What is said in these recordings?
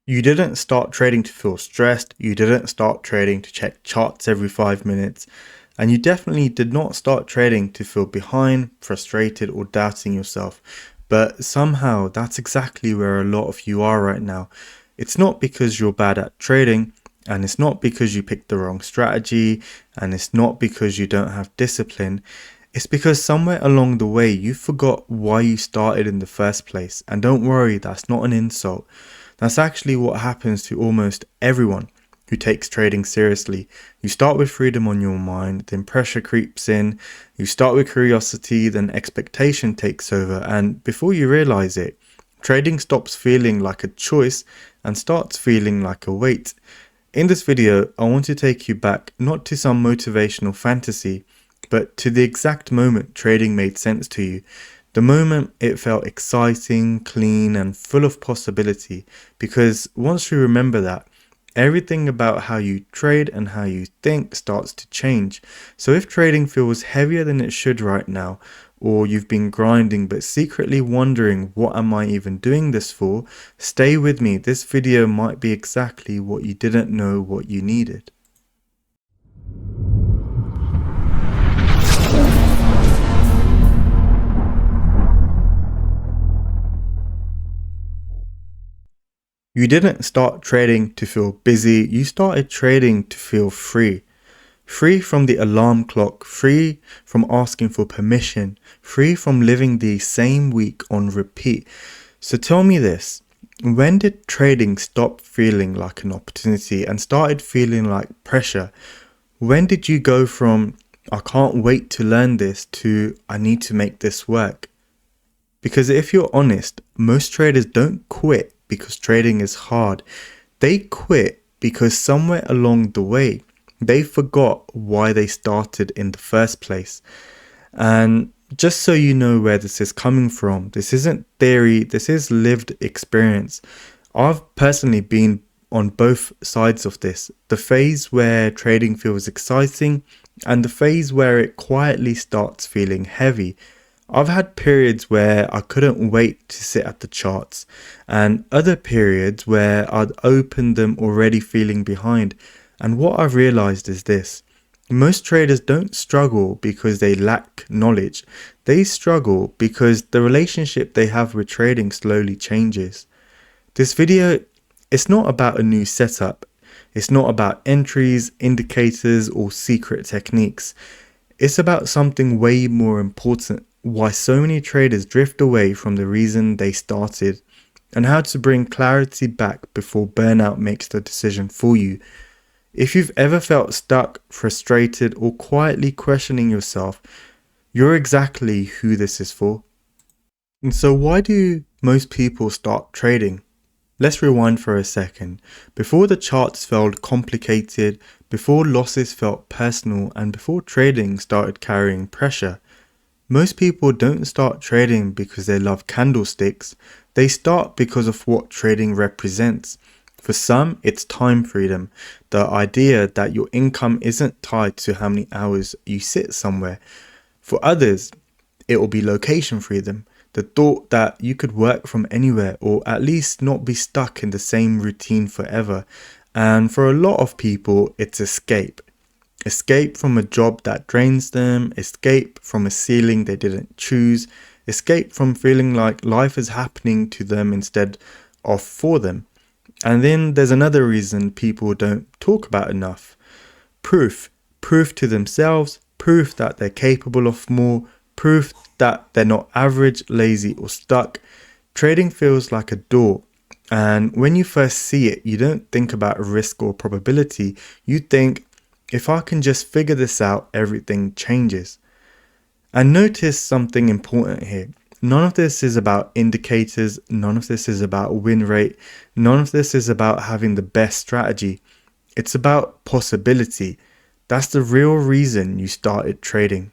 You didn't start trading to feel stressed, you didn't start trading to check charts every 5 minutes, and you definitely did not start trading to feel behind, frustrated, or doubting yourself. But somehow that's exactly where a lot of you are right now. It's not because you're bad at trading, and it's not because you picked the wrong strategy, and it's not because you don't have discipline. It's because somewhere along the way you forgot why you started in the first place. And don't worry, that's not an insult. That's actually what happens to almost everyone who takes trading seriously. You start with freedom on your mind, then pressure creeps in. You start with curiosity, then expectation takes over. And before you realize it, trading stops feeling like a choice and starts feeling like a weight. In this video, I want to take you back not to some motivational fantasy, but to the exact moment trading made sense to you. The moment it felt exciting, clean, and full of possibility. Because once you remember that, everything about how you trade and how you think starts to change. So if trading feels heavier than it should right now, or you've been grinding but secretly wondering what am I even doing this for, stay with me. This video might be exactly what you didn't know what you needed. You didn't start trading to feel busy, you started trading to feel free. Free from the alarm clock, free from asking for permission, free from living the same week on repeat. So tell me this, when did trading stop feeling like an opportunity and started feeling like pressure? When did you go from, I can't wait to learn this, to I need to make this work? Because if you're honest, most traders don't quit because trading is hard. They quit because somewhere along the way, they forgot why they started in the first place. And just so you know where this is coming from, this isn't theory, this is lived experience. I've personally been on both sides of this. The phase where trading feels exciting and the phase where it quietly starts feeling heavy. I've had periods where I couldn't wait to sit at the charts and other periods where I'd opened them already feeling behind. And what I've realized is this. Most traders don't struggle because they lack knowledge. They struggle because the relationship they have with trading slowly changes. This video, it's not about a new setup. It's not about entries, indicators, or secret techniques. It's about something way more important. Why so many traders drift away from the reason they started, and how to bring clarity back before burnout makes the decision for you. If you've ever felt stuck, frustrated, or quietly questioning yourself, you're exactly who this is for. And so why do most people start trading? Let's rewind for a second. Before the charts felt complicated, before losses felt personal, and before trading started carrying pressure, most people don't start trading because they love candlesticks. They start because of what trading represents. For some, it's time freedom, the idea that your income isn't tied to how many hours you sit somewhere. For others, it will be location freedom, the thought that you could work from anywhere or at least not be stuck in the same routine forever. And for a lot of people, it's escape. Escape from a job that drains them, escape from a ceiling they didn't choose, escape from feeling like life is happening to them instead of for them. And then there's another reason people don't talk about enough. Proof. Proof to themselves, proof that they're capable of more, proof that they're not average, lazy, or stuck. Trading feels like a door. And when you first see it, you don't think about risk or probability. You think, if I can just figure this out, everything changes. And notice something important here. None of this is about indicators. None of this is about win rate. None of this is about having the best strategy. It's about possibility. That's the real reason you started trading.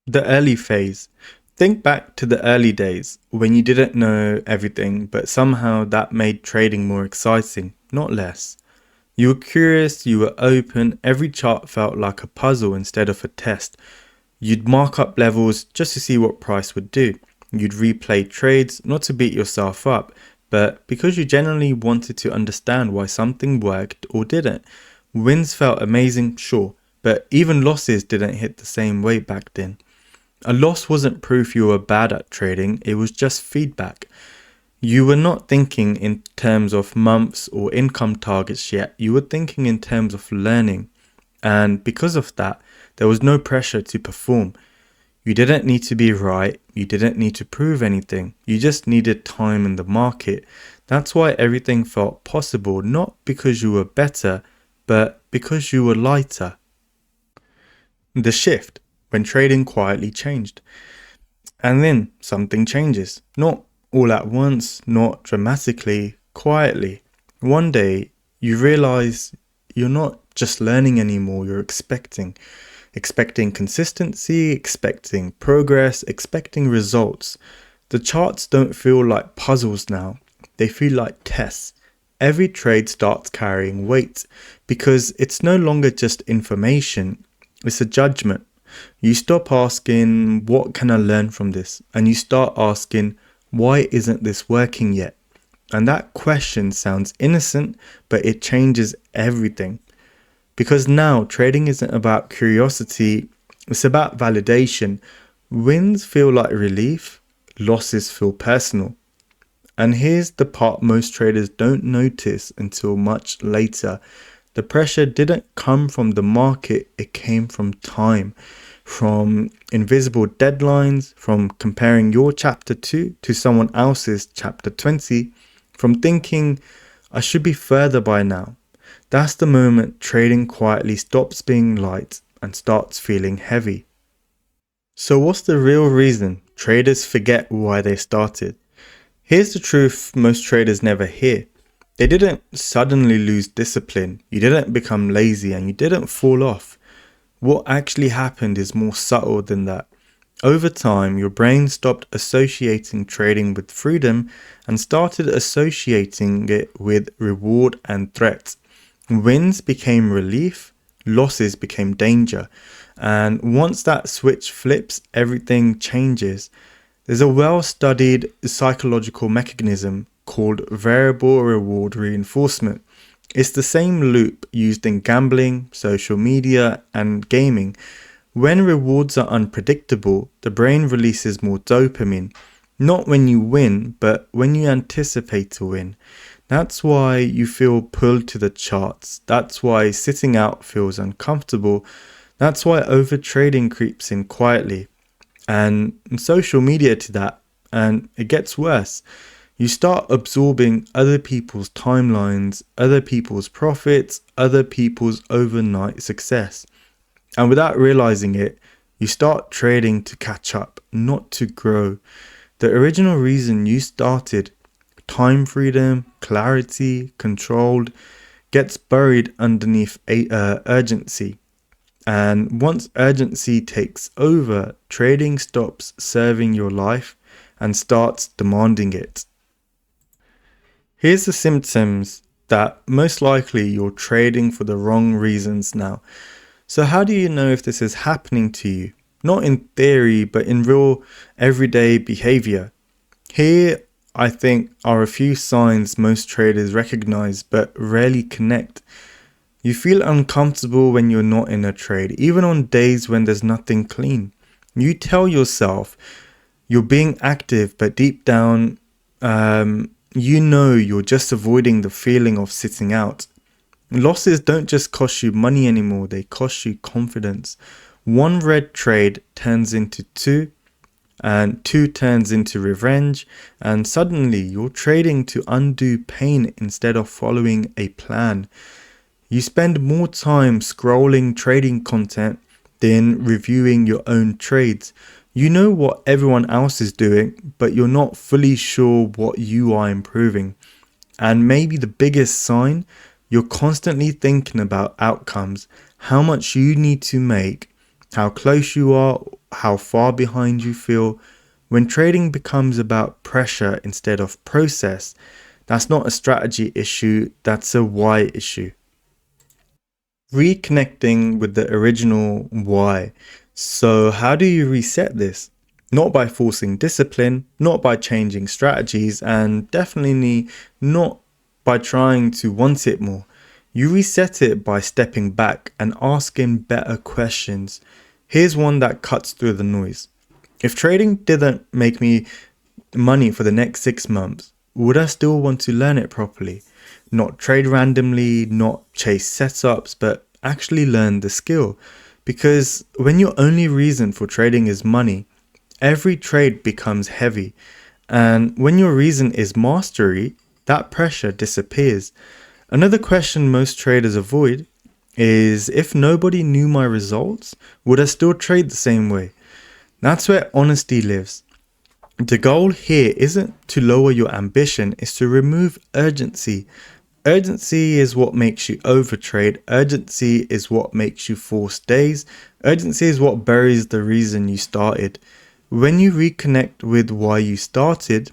The early phase. Think back to the early days when you didn't know everything, but somehow that made trading more exciting, not less. You were curious, you were open, every chart felt like a puzzle instead of a test. You'd mark up levels just to see what price would do. You'd replay trades, not to beat yourself up, but because you genuinely wanted to understand why something worked or didn't. Wins felt amazing, sure, but even losses didn't hit the same way back then. A loss wasn't proof you were bad at trading, it was just feedback. You were not thinking in terms of months or income targets yet, you were thinking in terms of learning. And because of that, there was no pressure to perform. You didn't need to be right, you didn't need to prove anything, you just needed time in the market. That's why everything felt possible, not because you were better, but because you were lighter. The shift, when trading quietly changed. And then something changes. Not all at once, not dramatically, quietly. One day, you realize you're not just learning anymore, you're expecting. Expecting consistency, expecting progress, expecting results. The charts don't feel like puzzles now, they feel like tests. Every trade starts carrying weight because it's no longer just information, it's a judgment. You stop asking, what can I learn from this? And you start asking, why isn't this working yet? And that question sounds innocent, but it changes everything. Because now trading isn't about curiosity, it's about validation. Wins feel like relief, losses feel personal. And here's the part most traders don't notice until much later. The pressure didn't come from the market, it came from time. From invisible deadlines, from comparing your chapter 2 to someone else's chapter 20, from thinking, I should be further by now. That's the moment trading quietly stops being light and starts feeling heavy. So what's the real reason traders forget why they started? Here's the truth most traders never hear. They didn't suddenly lose discipline, you didn't become lazy, and you didn't fall off. What actually happened is more subtle than that. Over time, your brain stopped associating trading with freedom and started associating it with reward and threat. Wins became relief, losses became danger. And once that switch flips, everything changes. There's a well-studied psychological mechanism called variable reward reinforcement. It's the same loop used in gambling, social media, and gaming. When rewards are unpredictable, the brain releases more dopamine. Not when you win, but when you anticipate to win. That's why you feel pulled to the charts. That's why sitting out feels uncomfortable. That's why overtrading creeps in quietly. And social media to that. And it gets worse. You start absorbing other people's timelines, other people's profits, other people's overnight success. And without realizing it, you start trading to catch up, not to grow. The original reason you started, time freedom, clarity, controlled, gets buried underneath urgency. And once urgency takes over, trading stops serving your life and starts demanding it. Here's the symptoms that most likely you're trading for the wrong reasons now. So how do you know if this is happening to you? Not in theory, but in real everyday behavior. Here, I think, are a few signs most traders recognize but rarely connect. You feel uncomfortable when you're not in a trade, even on days when there's nothing clean. You tell yourself you're being active, but deep down, you know you're just avoiding the feeling of sitting out. Losses don't just cost you money anymore, they cost you confidence. One red trade turns into two, and two turns into revenge, and suddenly you're trading to undo pain instead of following a plan. You spend more time scrolling trading content than reviewing your own trades. You know what everyone else is doing, but you're not fully sure what you are improving. And maybe the biggest sign, you're constantly thinking about outcomes, how much you need to make, how close you are, how far behind you feel. When trading becomes about pressure instead of process, that's not a strategy issue, that's a why issue. Reconnecting with the original why. So how do you reset this? Not by forcing discipline, not by changing strategies, and definitely not by trying to want it more. You reset it by stepping back and asking better questions. Here's one that cuts through the noise. If trading didn't make me money for the next 6 months, would I still want to learn it properly? Not trade randomly, not chase setups, but actually learn the skill. Because when your only reason for trading is money, every trade becomes heavy. And when your reason is mastery, that pressure disappears. Another question most traders avoid is, if nobody knew my results, would I still trade the same way? That's where honesty lives. The goal here isn't to lower your ambition, it's to remove urgency. Urgency is what makes you overtrade. Urgency is what makes you force days. Urgency is what buries the reason you started. When you reconnect with why you started,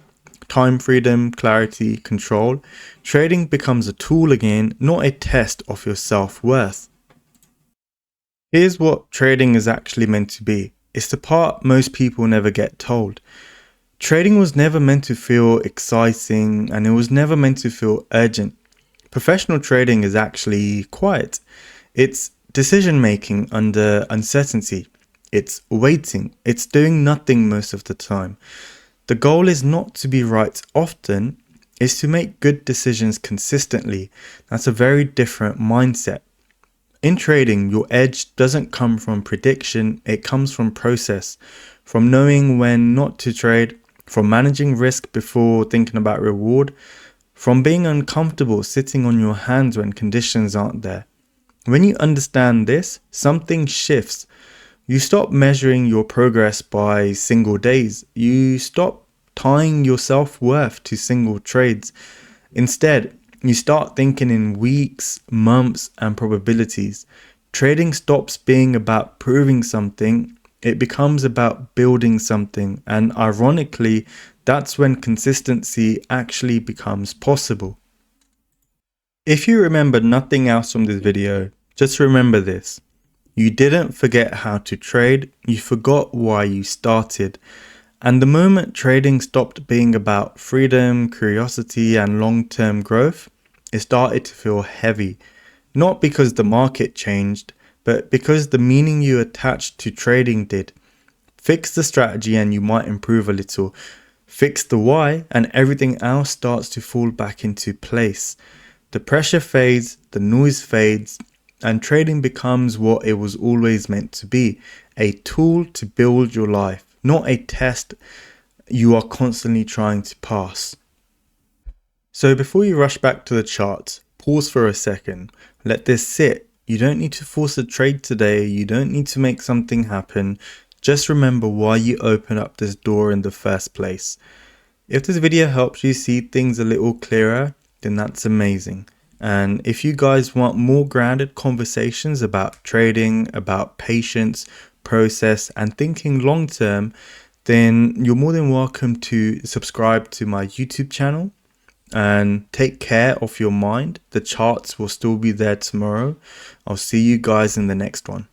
time freedom, clarity, control, trading becomes a tool again, not a test of your self-worth. Here's what trading is actually meant to be. It's the part most people never get told. Trading was never meant to feel exciting, and it was never meant to feel urgent. Professional trading is actually quiet. It's decision making under uncertainty. It's waiting. It's doing nothing most of the time. The goal is not to be right often, it's to make good decisions consistently. That's a very different mindset. In trading, your edge doesn't come from prediction, it comes from process, from knowing when not to trade, from managing risk before thinking about reward, from being uncomfortable sitting on your hands when conditions aren't there. When you understand this, something shifts. You stop measuring your progress by single days. You stop tying your self-worth to single trades. Instead, you start thinking in weeks, months, and probabilities. Trading stops being about proving something. It becomes about building something, and ironically, that's when consistency actually becomes possible. If you remember nothing else from this video, just remember this. You didn't forget how to trade, you forgot why you started. And the moment trading stopped being about freedom, curiosity, and long-term growth, it started to feel heavy. Not because the market changed, but because the meaning you attached to trading did. Fix the strategy and you might improve a little. Fix the why and everything else starts to fall back into place. The pressure fades, the noise fades, and trading becomes what it was always meant to be. A tool to build your life, not a test you are constantly trying to pass. So before you rush back to the charts, pause for a second. Let this sit. You don't need to force a trade today. You don't need to make something happen. Just remember why you opened up this door in the first place. If this video helps you see things a little clearer, then that's amazing. And if you guys want more grounded conversations about trading, about patience, process, and thinking long term, then you're more than welcome to subscribe to my YouTube channel. And take care of your mind. The charts will still be there tomorrow. I'll see you guys in the next one.